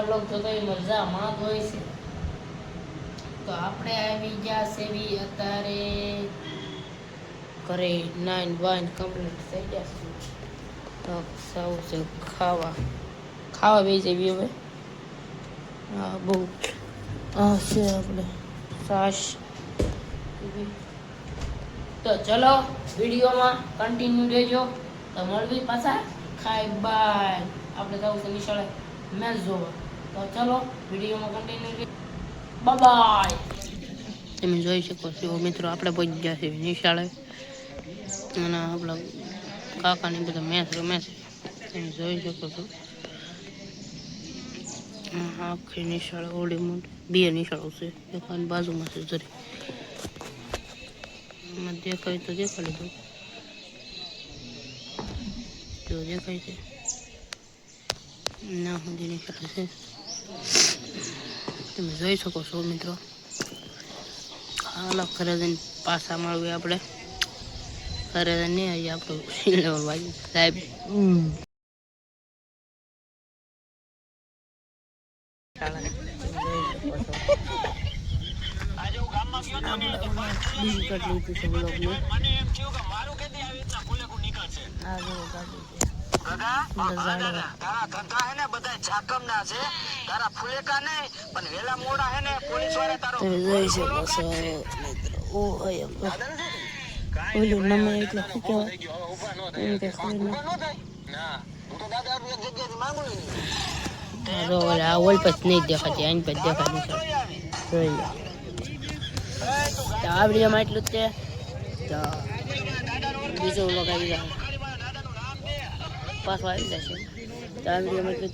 Vlog જોતો એ મજામાં જ હોય છે. તો આપણે આવી ગયા સેવી અત્યારે ઘરે 9 કમ્પ્લીટ થઈ ગયા છે. તો સૌ છે ખાવા બે જેવી હવે હા બહુ છે આપણે સાસ. તો ચલો વિડીયોમાં કન્ટિન્યુ રહેજો. તો મળવી પાછા ખાઈ બાય. આપણે જવું છે નિશાળે મેચ જોવા. તો ચલો વિડીયોમાં કન્ટિન્યુ બાય. તમે જોઈ શકો છો મિત્રો આપણે પહોંચી ગયા છે નિશાળે અને આપણા કાકાની બધા મેચ રમે છે. તમે જોઈ શકો છો આખી નિશાળ ઓલી મોટી બે નિશાળો છે એક બાજુમાં છે જરી દેખાય તો દેખાડી દઉં જો દેખાય છે ના સુધી નિશાળ છે તમે જોઈ શકો છો મિત્રો. હાલો ઘરે જઈને પાછા મળીએ આપણે. ઘરે નહીં આવીએ આપણું સિલેવર વાગ્યું સાહેબ. બીજી કેટલી હતી છે બ્લોગની જોઈ શકો છો મિત્રો. ઓલું નમે એટલે શું કહેવાય એમ કે ખબર નહીં. આ ઓલ પછી નહીં દેખાતી આની પછી દેખાતી જોઈ લો. તો આ વિડીયોમાં એટલું જ છે. તો બીજો વ્લોગ આવી જાય પાછો આવી જશે. તો આ વિડીયોમાં એટલું જ.